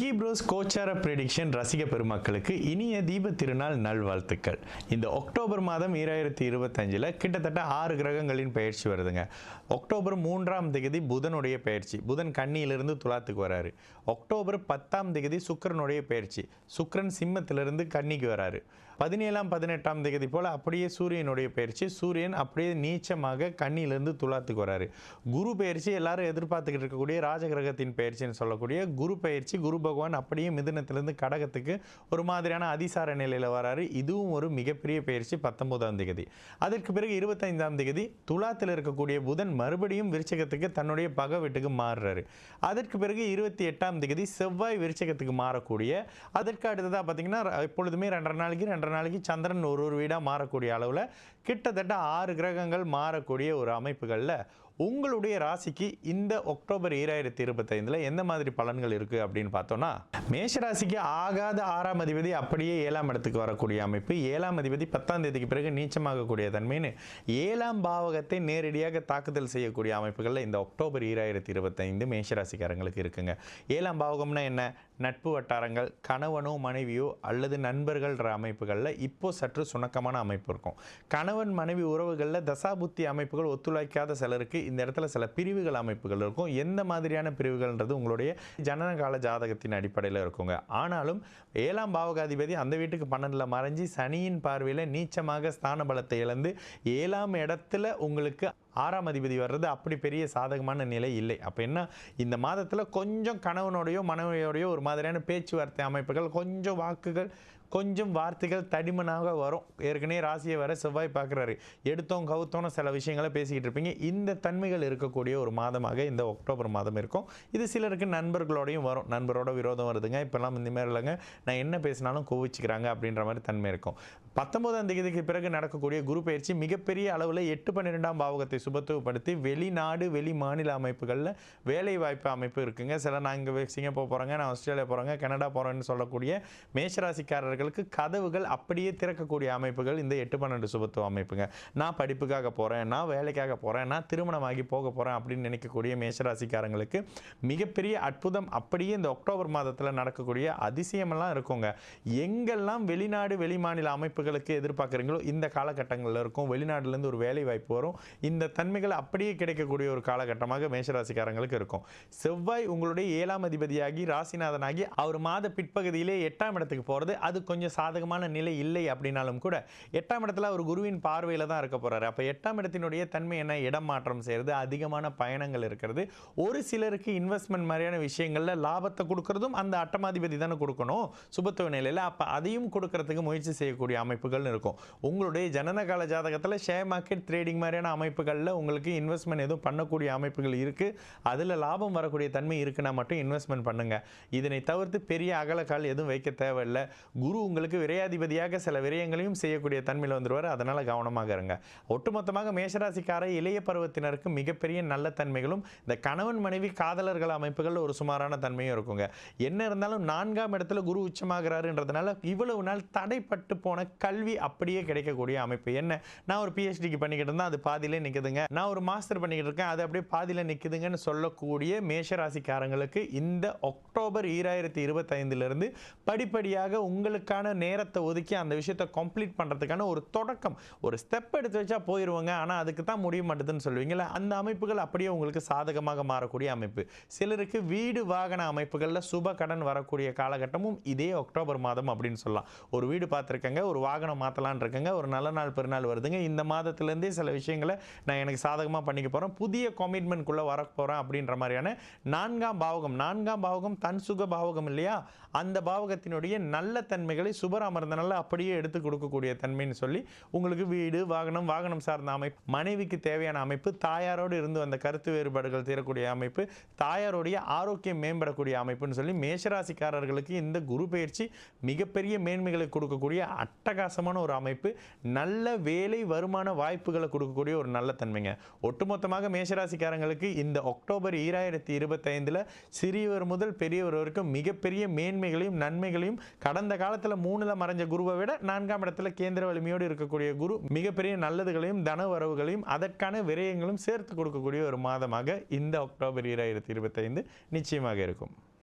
Vicky pros கோச்சார prediction ரசிக பெருமக்களுக்கு இனிய தீப திருநாள் நல்வாழ்த்துக்கள். இந்த அக்டோபர் மாதம் 2025 கிட்டத்தட்ட 6 கிரகங்களின் பயிற்சி வருதுங்க. அக்டோபர் 3ஆம் தேதி புதனுடைய பயிற்சி, புதன் கன்னியிலிருந்து துலாத்துக்கு வராரு. அக்டோபர் 10ஆம் தேதி சுக்கிரனுடைய பயிற்சி, சுக்கிரன் சிம்மத்திலிருந்து கன்னிக்கு வராரு. 17ஆம் 18ஆம் தேதி போல் அப்படியே சூரியனுடைய பயிற்சி, சூரியன் அப்படியே நீச்சமாக கன்னியிலிருந்து துலாத்துக்கு வராரு. குரு பயிற்சி எல்லாரும் எதிர்பார்த்துக்கிட்டு இருக்கக்கூடிய ராஜகிரகத்தின் பயிற்சின்னு சொல்லக்கூடிய குரு பயிற்சி, குரு பகவான் அப்படியே மிதுனத்திலிருந்து கடகத்துக்கு ஒரு மாதிரியான அதிசார நிலையில் வராரு. இதுவும் ஒரு மிகப்பெரிய பயிற்சி 19ஆம் தேதி. அதற்கு பிறகு 25ஆம் தேதி துலாத்தில் இருக்கக்கூடிய புதன் மறுபடியும் விருச்சிகத்துக்கு தன்னுடைய பகை வீட்டுக்கு மாறுறாரு. அதற்கு பிறகு 28ஆம் தேதி செவ்வாய் விருச்சிகத்துக்கு மாறக்கூடிய, அதற்கு அடுத்ததாக பார்த்தீங்கன்னா எப்பொழுதுமே 2.5 நாளைக்கு சந்திரன் ஒரு வீடாக மாறக்கூடிய அளவில் கிட்டத்தட்ட 6 கிரகங்கள் மாறக்கூடிய ஒரு அமைப்புகளில் உங்களுடைய ராசிக்கு இந்த அக்டோபர் 2025 எந்த மாதிரி பலன்கள் இருக்குது அப்படின்னு பார்த்தோன்னா, மேஷராசிக்கு ஆகாத 6ஆம் அதிபதி அப்படியே 7ஆம் இடத்துக்கு வரக்கூடிய அமைப்பு, 7ஆம் அதிபதி 10ஆம் தேதிக்கு பிறகு நீச்சமாகக்கூடிய தன்மைன்னு 7ஆம் பாவகத்தை நேரடியாக தாக்குதல் செய்யக்கூடிய அமைப்புகளில் இந்த அக்டோபர் 2025 மேஷராசிக்காரங்களுக்கு இருக்குங்க. 7ஆம் பாவகம்னா என்ன? நட்பு வட்டாரங்கள், கணவனோ மனைவியோ அல்லது நண்பர்கள்ன்ற அமைப்புகளில் இப்போ சற்று சுணக்கமான அமைப்பு இருக்கும். கணவன் மனைவி உறவுகளில் தசாபுத்தி அமைப்புகள் ஒத்துழைக்காத சிலருக்கு இந்த இடத்துல சில பிரிவுகள் அமைப்புகள் இருக்கும். எந்த மாதிரியான பிரிவுகள்ன்றது உங்களுடைய ஜனனகால ஜாதகத்தின் அடிப்படையில் இருக்குங்க. ஆனாலும் 7ஆம் பாவகாதிபதி அந்த வீட்டுக்கு 12ல் மறைஞ்சி சனியின் பார்வையில் நீச்சமாக ஸ்தான பலத்தை இழந்து 7ஆம் இடத்துல உங்களுக்கு 6ஆம் அதிபதி வர்றது அப்படி பெரிய சாதகமான நிலை இல்லை. அப்போ என்ன, இந்த மாதத்தில் கொஞ்சம் கணவனோடையோ மனைவியோடையோ ஒரு மாதிரியான பேச்சுவார்த்தை அமைப்புகள், கொஞ்சம் வாக்குகள், கொஞ்சம் வார்த்தைகள் தடிமனாக வரும். ஏற்கனவே ராசியை வர செவ்வாய் பார்க்குறாரு, எடுத்தோம் கவுத்தோன்னு சில விஷயங்களை பேசிக்கிட்டு இருப்பீங்க. இந்த தன்மைகள் இருக்கக்கூடிய ஒரு மாதமாக இந்த அக்டோபர் மாதம் இருக்கும். இது சிலருக்கு நண்பர்களோடையும் வரும். நண்பரோட விரோதம் வருதுங்க, இப்போல்லாம் இந்த மாதிரி இல்லைங்க, நான் என்ன பேசினாலும் கோவிச்சுக்கிறாங்க அப்படின்ற மாதிரி தன்மை இருக்கும். 19ஆம் தேதிக்கு பிறகு நடக்கக்கூடிய குரு பயிற்சி மிகப்பெரிய அளவில் 8-12ஆம் பாவகத்தை சுபத்துவப்படுத்தி வெளிநாடு வெளி மாநில அமைப்புகளில் வேலை வாய்ப்பு அமைப்பு இருக்குங்க. சில நான் இங்கே சிங்கப்பூர் போகிறேங்க, நான் ஆஸ்திரேலியா போகிறேங்க, கனடா போகிறேன்னு சொல்லக்கூடிய மேஷராசிக்காரர்களுக்கு கதவுகள் அப்படியே திறக்கக்கூடிய அமைப்புகள் இந்த 8-12 சுபத்துவ அமைப்புங்க. நான் படிப்புக்காக போகிறேன், நான் வேலைக்காக போகிறேன், நான் திருமணமாகி போக போகிறேன் அப்படின்னு நினைக்கக்கூடிய மேஷராசிக்காரங்களுக்கு மிகப்பெரிய அற்புதம் அப்படியே இந்த அக்டோபர் மாதத்தில் நடக்கக்கூடிய அதிசயமெல்லாம் இருக்குங்க. எங்கெல்லாம் வெளிநாடு வெளி மாநில அமைப்புகளுக்கு எதிர்பார்க்குறீங்களோ இந்த காலகட்டங்களில் இருக்கும். வெளிநாட்டிலேருந்து ஒரு வேலை வாய்ப்பு வரும். இந்த தன்மைகள் அப்படியே கிடைக்கக்கூடிய ஒரு காலகட்டமாக மேஷராசிக்காரங்களுக்கு இருக்கும். செவ்வாய் உங்களுடைய 7ஆம் அதிபதியாகி ராசிநாதனாகி அவர் மாத பிற்பகுதியிலே 8ஆம் இடத்துக்கு போகிறது அது கொஞ்சம் சாதகமான நிலை இல்லை அப்படின்னாலும் கூட 8ஆம் இடத்துல அவர் குருவின் பார்வையில் தான் இருக்க போகிறாரு. அப்போ 8ஆம் இடத்தினுடைய தன்மை என்ன? இடம் மாற்றம் செய்கிறது, அதிகமான பயணங்கள் இருக்கிறது. ஒரு சிலருக்கு இன்வெஸ்ட்மெண்ட் மாதிரியான விஷயங்களில் லாபத்தை கொடுக்கறதும் அந்த அட்டமாதிபதி தானே கொடுக்கணும் சுபத்துவ நிலையில். அப்போ அதையும் கொடுக்கறதுக்கு முயற்சி செய்யக்கூடிய அமைப்புகள் இருக்கும். உங்களுடைய ஜனனகால ஜாதகத்தில் ஷேர் மார்க்கெட் ட்ரேடிங் மாதிரியான அமைப்புகளில் உங்களுக்கு இன்வெஸ்ட்மெண்ட் எதுவும் பண்ணக்கூடிய அமைப்புகள் இருக்குது. அதில் லாபம் வரக்கூடிய தன்மை இருக்குன்னா மட்டும் இன்வெஸ்ட்மெண்ட் பண்ணுங்க. இதனை தவிர்த்து பெரிய அகலக்கால் எதுவும் வைக்க தேவையில்லை. குரு உங்களுக்கு விரையாதிபதியாக சில விரயங்களையும் செய்யக்கூடிய தன்மையில் வந்துடுவார். அதனால் கவனமாக இருங்க. ஒட்டுமொத்தமாக மேஷராசிக்கார இளைய பருவத்தினருக்கு மிகப்பெரிய நல்ல தன்மைகளும், இந்த கணவன் மனைவி காதலர்கள் அமைப்புகள் ஒரு சுமாரான தன்மையும் இருக்குங்க. என்ன இருந்தாலும் 4ஆம் இடத்துல குரு உச்சமாகிறாருன்றதுனால இவ்வளவு நாள் தடைப்பட்டு போன கல்வி அப்படியே கிடைக்கக்கூடிய அமைப்பு. என்ன, நான் ஒரு PhDக்கு பண்ணிக்கிட்டு இருந்தால் அது பாதியிலே நிற்குதுங்க, நான் ஒரு மாஸ்டர் பண்ணிக்கிட்டு இருக்கேன் அது அப்படியே பாதியில் நிற்குதுங்கன்னு சொல்லக்கூடிய மேஷராசிக்காரங்களுக்கு இந்த அக்டோபர் 2025 படிப்படியாக உங்களுக்கான நேரத்தை ஒதுக்கி அந்த விஷயத்தை கம்ப்ளீட் பண்ணுறதுக்கான ஒரு தொடக்கம், ஒரு ஸ்டெப் எடுத்து வச்சா போயிடுவாங்க. ஆனால் அதுக்கு தான் முடிய மாட்டேதுன்னு சொல்லுவீங்களா, அந்த அமைப்புகள் அப்படியே உங்களுக்கு சாதகமாக மாறக்கூடிய அமைப்பு. சிலருக்கு வீடு வாகன அமைப்புகளில் சுப கடன் வரக்கூடிய காலகட்டமும் இதே அக்டோபர் மாதம் அப்படின்னு சொல்லலாம். ஒரு வீடு பார்த்துருக்கேங்க, ஒரு வாகனம் மாற்றலான் இருக்கேங்க, ஒரு நல்ல நாள் பெருநாள் வருதுங்க, இந்த மாதத்துலேருந்தே சில விஷயங்களை நான் எனக்கு சாதகமாக பண்ணிக்க போகிறேன், புதிய கமிட்மெண்ட்குள்ளே வர போகிறேன் அப்படின்ற மாதிரியான 4ஆம் பாவகம் தன் சுக பாவகம் இல்லையா, அந்த பாவகத்தினுடைய நல்ல தன்மைகளை சுபர் அமர்ந்தனால அப்படியே எடுத்து கொடுக்கக்கூடிய தன்மைன்னு சொல்லி உங்களுக்கு வீடு வாகனம் சார்ந்த அமைப்பு, மனைவிக்கு தேவையான அமைப்பு, தாயாரோடு இருந்து வந்த கருத்து வேறுபாடுகள் தீரக்கூடிய அமைப்பு, தாயாருடைய ஆரோக்கியம் மேம்படக்கூடிய அமைப்புன்னு சொல்லி மேஷராசிக்காரர்களுக்கு இந்த குரு பயிற்சி மிகப்பெரிய மேன்மைகளை கொடுக்கக்கூடிய அட்டகாசமான ஒரு அமைப்பு. நல்ல வேலை வருமான வாய்ப்புகளை கொடுக்கக்கூடிய ஒரு நல்ல தன்மைங்க. ஒட்டுமொத்தமாக மேஷராசிக்காரங்களுக்கு இந்த அக்டோபர் 2025 சிறியவர் முதல் பெரியவர் வரைக்கும் மிகப்பெரிய மேன்மைகளையும் நன்மைகளையும், கடந்த காலத்தில் 3ல் மறைஞ்ச குருவை விட 4ஆம் இடத்துல கேந்திர வலிமையோடு இருக்கக்கூடிய குரு மிகப்பெரிய நல்லதுகளையும் தன வரவுகளையும் அதற்கான விரயங்களும் சேர்த்து கொடுக்கக்கூடிய ஒரு மாதமாக இந்த அக்டோபர் 2025 நிச்சயமாக இருக்கும்.